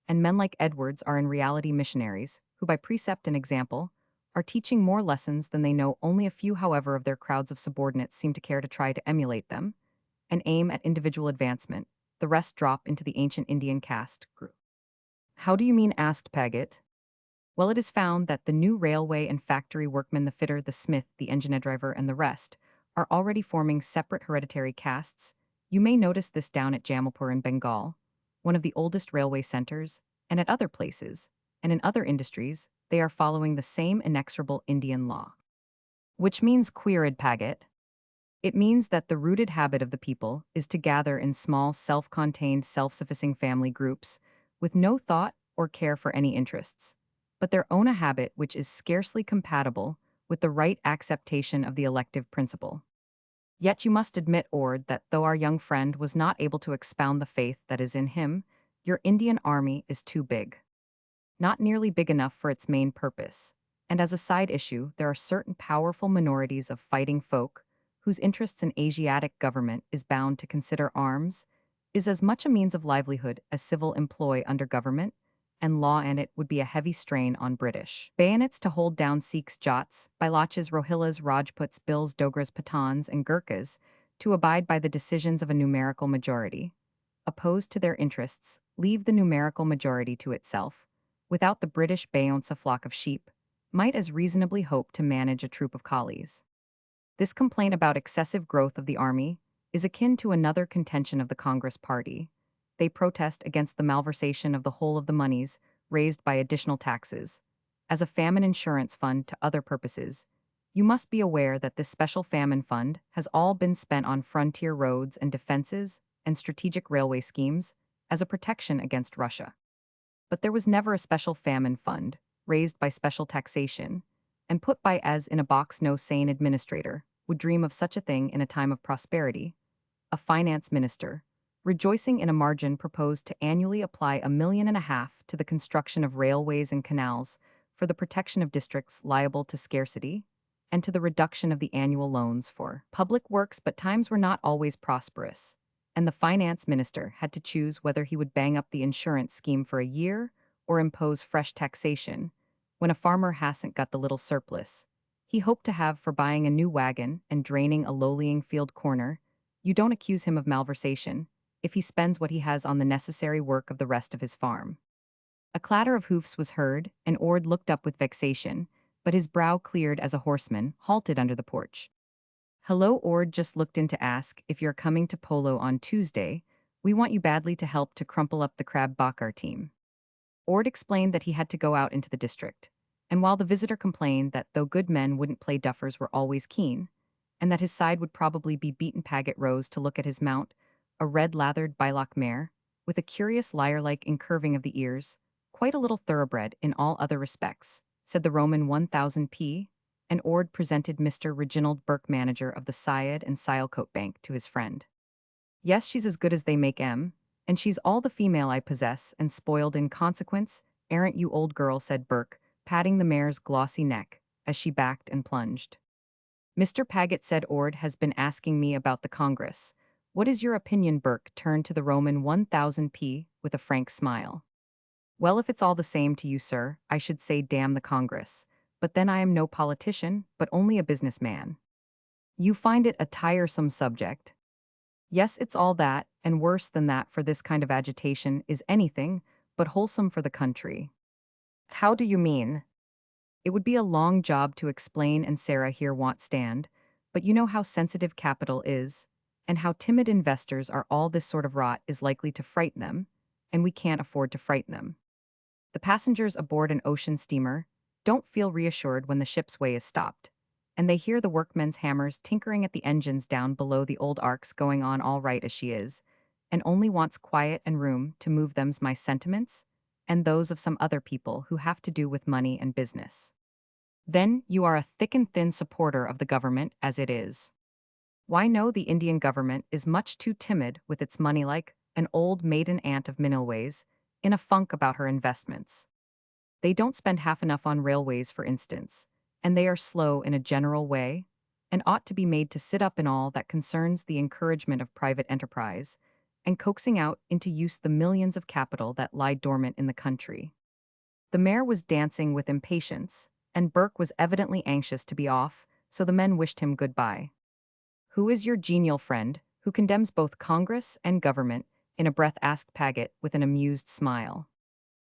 and men like Edwards are in reality missionaries, who by precept and example are teaching more lessons than they know. Only a few, however, of their crowds of subordinates seem to care to try to emulate them and aim at individual advancement. The rest drop into the ancient Indian caste group. How do you mean? Asked Pagett. Well, it is found that the new railway and factory workmen, the fitter, the smith, the engine driver, and the rest, are already forming separate hereditary castes. You may notice this down at Jamalpur in Bengal, one of the oldest railway centers, and at other places, and in other industries, they are following the same inexorable Indian law. Which means, queried Pagett, it means that the rooted habit of the people is to gather in small, self-contained, self-sufficing family groups, with no thought or care for any interests, but their own a habit which is scarcely compatible with the right acceptation of the elective principle. Yet you must admit, Ord, that though our young friend was not able to expound the faith that is in him, your Indian army is too big. Not nearly big enough for its main purpose, and as a side issue, there are certain powerful minorities of fighting folk whose interests an Asiatic government is bound to consider. Arms is as much a means of livelihood as civil employ under government and law, and it would be a heavy strain on British bayonets to hold down Sikhs, Jats, Baloches, Rohillas, Rajputs, Bills, Dogras, Pathans, and Gurkhas to abide by the decisions of a numerical majority, opposed to their interests, leave the numerical majority to itself, without the British bayonets. A flock of sheep might as reasonably hope to manage a troop of collies. This complaint about excessive growth of the army is akin to another contention of the Congress party. They protest against the malversation of the whole of the moneys raised by additional taxes as a famine insurance fund to other purposes. You must be aware that this special famine fund has all been spent on frontier roads and defenses and strategic railway schemes as a protection against Russia. but there was never a special famine fund, raised by special taxation, and put by as in a box no sane administrator would dream of such a thing in a time of prosperity. A finance minister, rejoicing in a margin, proposed to annually apply $1.5 million to the construction of railways and canals for the protection of districts liable to scarcity, and to the reduction of the annual loans for public works, but times were not always prosperous, and the finance minister had to choose whether he would bang up the insurance scheme for a year or impose fresh taxation when a farmer hasn't got the little surplus he hoped to have for buying a new wagon and draining a lowlying field corner. You don't accuse him of malversation if he spends what he has on the necessary work of the rest of his farm. A clatter of hoofs was heard, and Ord looked up with vexation, but his brow cleared as a horseman halted under the porch. Hello, Ord just looked in to ask if you're coming to Polo on Tuesday. We want you badly to help to crumple up the crab bakar team. Ord explained that he had to go out into the district, and while the visitor complained that though good men wouldn't play duffers were always keen, and that his side would probably be beaten, Pagett rose to look at his mount, a red-lathered Bylock mare, with a curious lyre-like incurving of the ears, quite a little thoroughbred in all other respects, said the Roman 1000p, and Ord presented Mr. Reginald Burke, manager of the Syed and Silecote Bank, to his friend. Yes, she's as good as they make 'em, and she's all the female I possess, and spoiled in consequence, aren't you, old girl, said Burke, patting the mare's glossy neck, as she backed and plunged. Mr. Pagett, said Ord, has been asking me about the Congress. What is your opinion? Burke turned to the Roman 1000p with a frank smile. Well, if it's all the same to you, sir, I should say damn the Congress. But then I am no politician, but only a businessman. You find it a tiresome subject? Yes, it's all that, and worse than that, for this kind of agitation is anything but wholesome for the country. How do you mean? It would be a long job to explain, and Sarah here won't stand, but you know how sensitive capital is, and how timid investors are. All this sort of rot is likely to frighten them, and we can't afford to frighten them. The passengers aboard an ocean steamer don't feel reassured when the ship's way is stopped, and they hear the workmen's hammers tinkering at the engines down below. The old ark's going on all right as she is, and only wants quiet and room to move. Them's my sentiments, and those of some other people who have to do with money and business. Then you are a thick and thin supporter of the government as it is. Why no, the Indian government is much too timid with its money, like an old maiden aunt of Minilways, in a funk about her investments. They don't spend half enough on railways, for instance, and they are slow in a general way, and ought to be made to sit up in all that concerns the encouragement of private enterprise, and coaxing out into use the millions of capital that lie dormant in the country. The mayor was dancing with impatience, and Burke was evidently anxious to be off, so the men wished him goodbye. Who is your genial friend, who condemns both Congress and government? In a breath asked Pagett with an amused smile.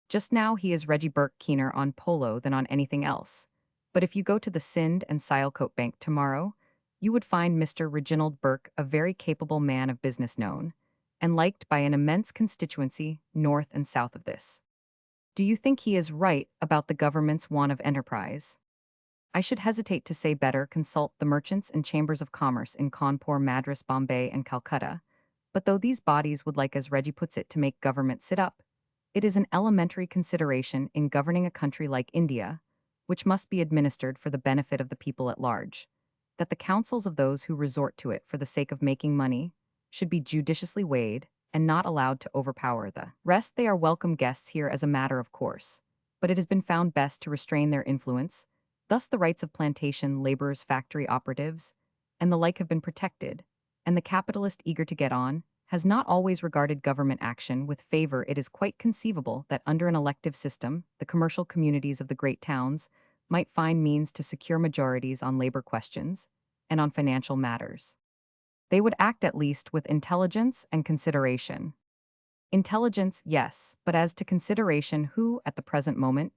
Just now he is Reggie Burke, keener on polo than on anything else. But if you go to the Sind and Silecote Bank tomorrow, you would find Mr. Reginald Burke a very capable man of business, known and liked by an immense constituency north and south of this. Do you think he is right about the government's want of enterprise? I should hesitate to say better consult the merchants and chambers of commerce in Cawnpore, Madras, Bombay, and Calcutta. But though these bodies would like, as Reggie puts it, to make government sit up, it is an elementary consideration in governing a country like India, which must be administered for the benefit of the people at large, that the counsels of those who resort to it for the sake of making money should be judiciously weighed and not allowed to overpower the rest. They are welcome guests here as a matter of course, but it has been found best to restrain their influence. Thus the rights of plantation laborers, factory operatives, and the like have been protected, and the capitalist eager to get on has not always regarded government action with favor. It is quite conceivable that under an elective system, the commercial communities of the great towns might find means to secure majorities on labor questions and on financial matters. They would act at least with intelligence and consideration. Intelligence, yes, but as to consideration, who, at the present moment,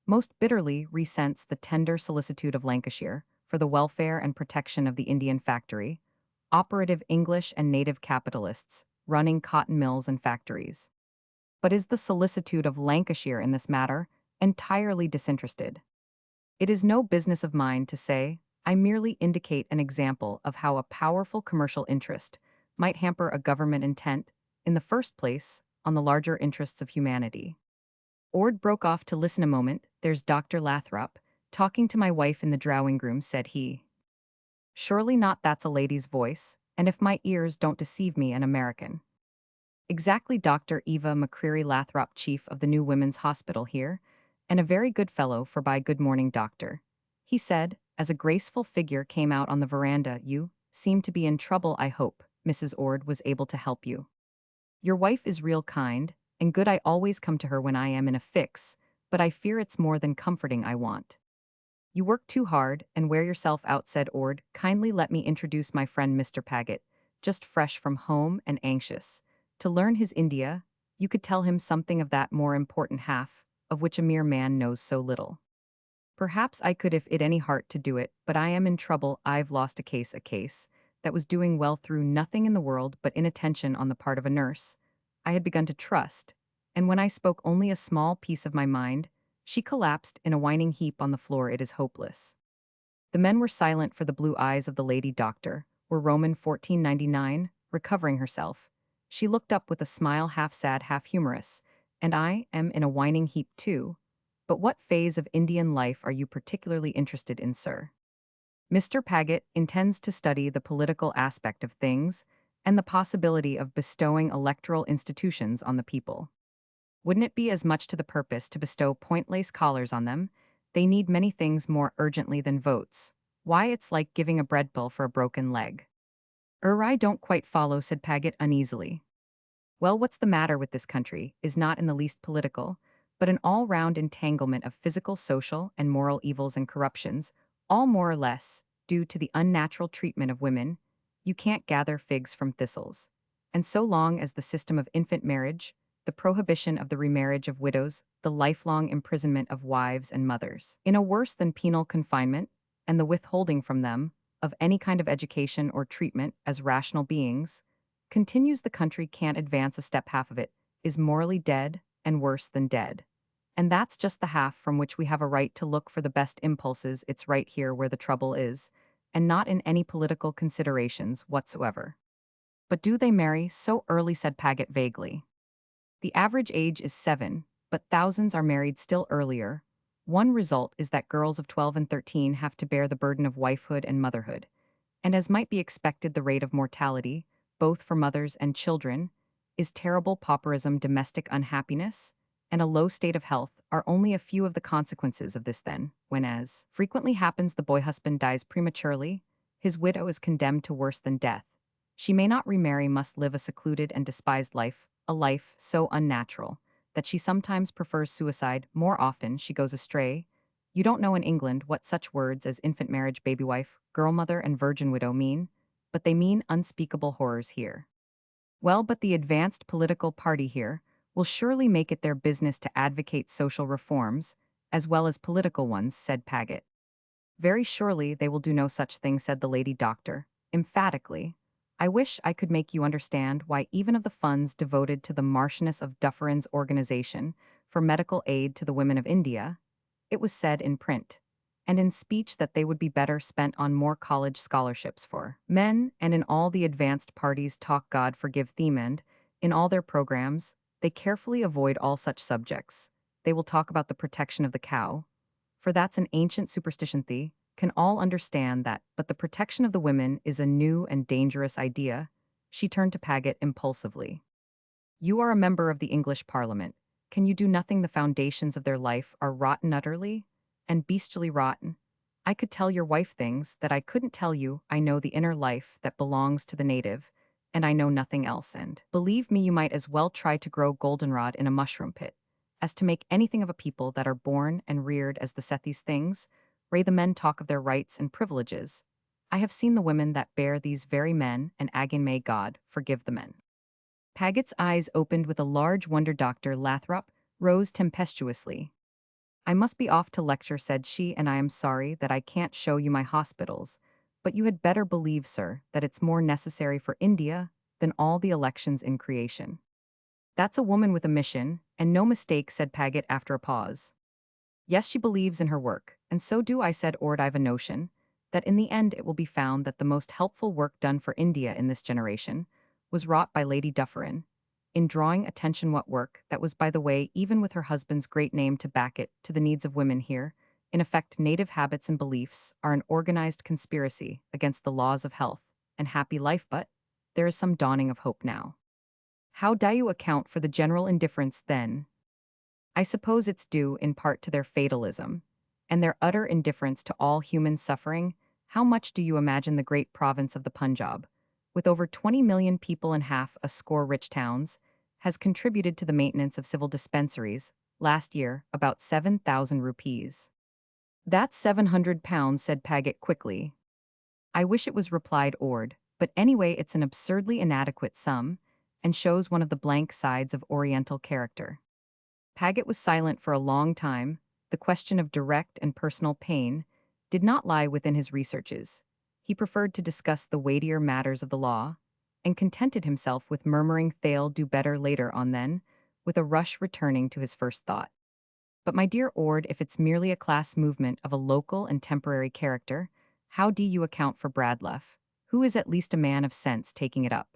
most bitterly resents the tender solicitude of Lancashire for the welfare and protection of the Indian factory, operative English and native capitalists running cotton mills and factories? But is the solicitude of Lancashire in this matter entirely disinterested? It is no business of mine to say. I merely indicate an example of how a powerful commercial interest might hamper a government intent, in the first place, on the larger interests of humanity. Ord broke off to listen a moment. There's Dr. Lathrop, talking to my wife in the drawing room, said he. Surely not, that's a lady's voice, and if my ears don't deceive me, an American. Exactly, Dr. Eva McCreary Lathrop, chief of the new women's hospital here, and a very good fellow for by good morning, doctor. He said, as a graceful figure came out on the veranda. You seem to be in trouble, I hope Mrs. Ord was able to help you. Your wife is real kind and good. I always come to her when I am in a fix, but I fear it's more than comforting I want. You work too hard and wear yourself out, said Ord. Kindly let me introduce my friend Mr. Pagett, just fresh from home and anxious to learn his India. You could tell him something of that more important half, of which a mere man knows so little. Perhaps I could if it any heart to do it, but I am in trouble. I've lost a case that was doing well through nothing in the world but inattention on the part of a nurse I had begun to trust, and when I spoke only a small piece of my mind, she collapsed in a whining heap on the floor. It is hopeless. The men were silent, for the blue eyes of the lady doctor were Roman 1499, recovering herself. She looked up with a smile half sad, half humorous. And I am in a whining heap too. But what phase of Indian life are you particularly interested in, sir? Mr. Pagett intends to study the political aspect of things and the possibility of bestowing electoral institutions on the people. Wouldn't it be as much to the purpose to bestow point-lace collars on them? They need many things more urgently than votes. Why, it's like giving a bread pill for a broken leg. I don't quite follow, said Pagett uneasily. Well, what's the matter with this country is not in the least political, but an all-round entanglement of physical, social, and moral evils and corruptions, all more or less due to the unnatural treatment of women. You can't gather figs from thistles. And so long as the system of infant marriage, the prohibition of the remarriage of widows, the lifelong imprisonment of wives and mothers, in a worse than penal confinement, and the withholding from them of any kind of education or treatment as rational beings, continues, the country can't advance a step. Half of it is morally dead and worse than dead. And that's just the half from which we have a right to look for the best impulses. It's right here where the trouble is, and not in any political considerations whatsoever. But do they marry so early, said Pagett vaguely. The average age is 7, but thousands are married still earlier. One result is that girls of 12 and 13 have to bear the burden of wifehood and motherhood. And as might be expected, the rate of mortality, both for mothers and children, is terrible. Pauperism, domestic unhappiness, and a low state of health are only a few of the consequences of this. Then, when, as frequently happens, the boy husband dies prematurely, his widow is condemned to worse than death. She may not remarry, must live a secluded and despised life, a life so unnatural that she sometimes prefers suicide. More often, she goes astray. You don't know in England what such words as infant marriage, baby wife, girl mother, and virgin widow mean, but they mean unspeakable horrors here. Well, but the advanced political party here will surely make it their business to advocate social reforms, as well as political ones, said Pagett. Very surely they will do no such thing, said the lady doctor, emphatically. I wish I could make you understand why even of the funds devoted to the Marchioness of Dufferin's organization for medical aid to the women of India, it was said in print and in speech that they would be better spent on more college scholarships for men, and in all the advanced parties talk God forgive theme, and in all their programs, they carefully avoid all such subjects. They will talk about the protection of the cow, for that's an ancient superstition. They can all understand that, but the protection of the women is a new and dangerous idea. She turned to Pagett impulsively. You are a member of the English Parliament. Can you do nothing? The foundations of their life are rotten utterly, and bestially rotten. I could tell your wife things that I couldn't tell you. I know the inner life that belongs to the native, and I know nothing else. And believe me, you might as well try to grow goldenrod in a mushroom pit as to make anything of a people that are born and reared as the set these things. Ray, the men talk of their rights and privileges. I have seen the women that bear these very men, and again may God forgive the men. Paget's eyes opened with a large wonder. Dr. Lathrop rose tempestuously. I must be off to lecture, said she, and I am sorry that I can't show you my hospitals, but you had better believe, sir, that it's more necessary for India than all the elections in creation. That's a woman with a mission, and no mistake, said Pagett after a pause. Yes, she believes in her work, and so do I, said Ord. I've a notion that in the end it will be found that the most helpful work done for India in this generation was wrought by Lady Dufferin. in drawing attention what work, that was by the way, even with her husband's great name to back it, to the needs of women here, in effect native habits and beliefs, are an organized conspiracy against the laws of health and happy life, but there is some dawning of hope now. How do you account for the general indifference then? I suppose it's due in part to their fatalism and their utter indifference to all human suffering. How much do you imagine the great province of the Punjab, with over 20 million people and half a score rich towns, has contributed to the maintenance of civil dispensaries, last year about 7,000 rupees. That's £700, said Pagett quickly. I wish it was, replied Ord, but anyway it's an absurdly inadequate sum, and shows one of the blank sides of Oriental character. Pagett was silent for a long time. The question of direct and personal pain did not lie within his researches. He preferred to discuss the weightier matters of the law, and contented himself with murmuring they'll do better later on then, with a rush returning to his first thought. But my dear Ord, if it's merely a class movement of a local and temporary character, how do you account for Bradlaugh, who is at least a man of sense, taking it up?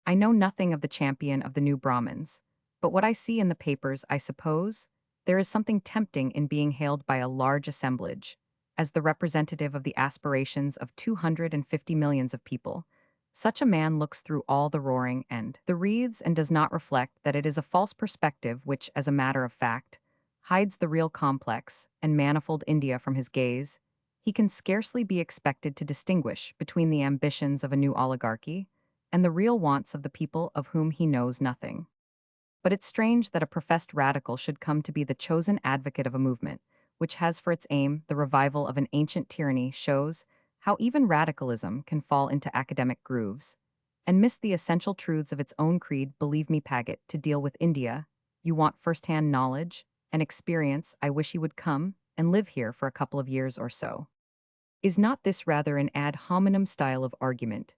I know nothing of the champion of the new Brahmins, but what I see in the papers, I suppose, there is something tempting in being hailed by a large assemblage, as the representative of the aspirations of 250 millions of people. Such a man looks through all the roaring and the wreaths and does not reflect that it is a false perspective which, as a matter of fact, hides the real complex and manifold India from his gaze. He can scarcely be expected to distinguish between the ambitions of a new oligarchy and the real wants of the people of whom he knows nothing. But it's strange that a professed radical should come to be the chosen advocate of a movement which has for its aim the revival of an ancient tyranny. Shows how even radicalism can fall into academic grooves and miss the essential truths of its own creed. Believe me, Pagett, to deal with India, you want first-hand knowledge and experience. I wish he would come and live here for a couple of years or so. Is not this rather an ad hominem style of argument?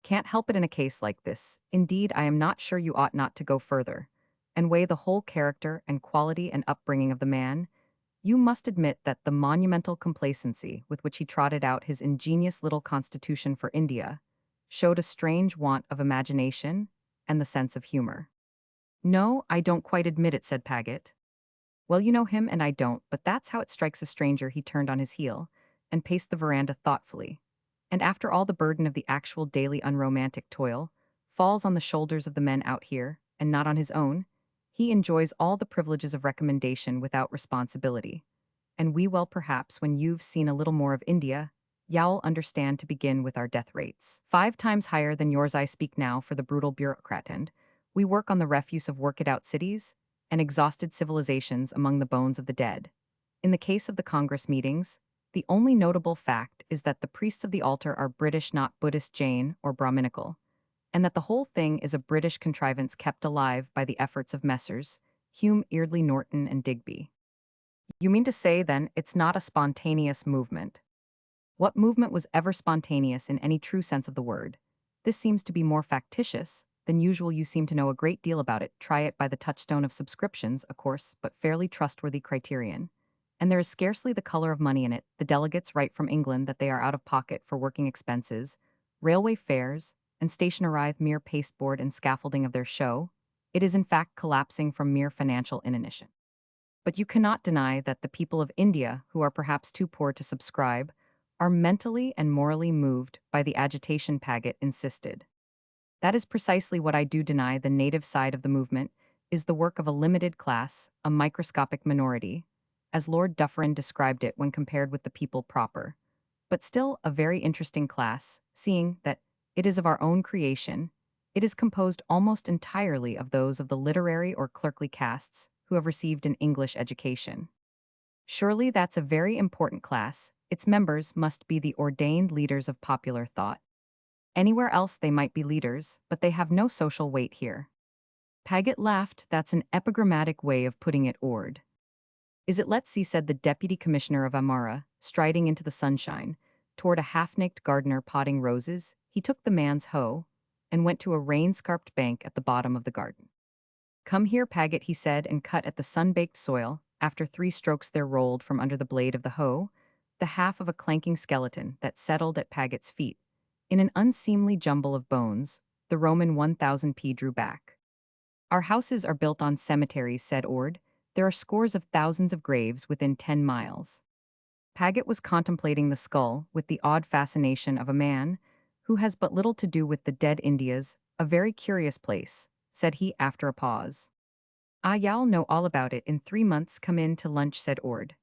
Can't help it in a case like this. Indeed, I am not sure you ought not to go further and weigh the whole character and quality and upbringing of the man. You must admit that the monumental complacency with which he trotted out his ingenious little constitution for India showed a strange want of imagination and the sense of humor. No, I don't quite admit it, said Pagett. Well, you know him and I don't, but that's how it strikes a stranger. He turned on his heel and paced the veranda thoughtfully. And after all, the burden of the actual daily unromantic toil falls on the shoulders of the men out here, and not on his own. He enjoys all the privileges of recommendation without responsibility. And we, well, perhaps when you've seen a little more of India, you'll understand. To begin with, our death rates 5 times higher than yours. I speak now for the brutal bureaucrat, and we work on the refuse of worked-out cities and exhausted civilizations among the bones of the dead. In the case of the Congress meetings, the only notable fact is that the priests of the altar are British, not Buddhist, Jain, or Brahminical, and that the whole thing is a British contrivance kept alive by the efforts of Messrs. Hume, Eardley, Norton, and Digby. You mean to say, then, it's not a spontaneous movement? What movement was ever spontaneous in any true sense of the word? This seems to be more factitious than usual. You seem to know a great deal about it. Try it by the touchstone of subscriptions, a coarse but fairly trustworthy criterion. And there is scarcely the color of money in it. The delegates write from England that they are out of pocket for working expenses, railway fares, and stationery, mere pasteboard and scaffolding of their show. It is in fact collapsing from mere financial inanition. But you cannot deny that the people of India, who are perhaps too poor to subscribe, are mentally and morally moved by the agitation. Pagett insisted. That is precisely what I do deny. The native side of the movement is the work of a limited class, a microscopic minority, as Lord Dufferin described it when compared with the people proper, but still a very interesting class, seeing that it is of our own creation. It is composed almost entirely of those of the literary or clerkly castes who have received an English education. Surely that's a very important class. Its members must be the ordained leaders of popular thought. Anywhere else they might be leaders, but they have no social weight here. Pagett laughed. That's an epigrammatic way of putting it, Ord. Is it? Let's see, said the deputy commissioner of Amara, striding into the sunshine, toward a half-naked gardener potting roses. He took the man's hoe and went to a rain-scarped bank at the bottom of the garden. Come here, Pagett, he said, and cut at the sun-baked soil. After 3 strokes there rolled from under the blade of the hoe the half of a clanking skeleton that settled at Pagett's feet. In an unseemly jumble of bones, the Roman 1000p drew back. Our houses are built on cemeteries, said Ord. There are scores of thousands of graves within 10 miles. Pagett was contemplating the skull with the odd fascination of a man who has but little to do with the dead Indias, a very curious place, said he after a pause. Ah, y'all know all about it in 3 months. Come in to lunch, said Ord.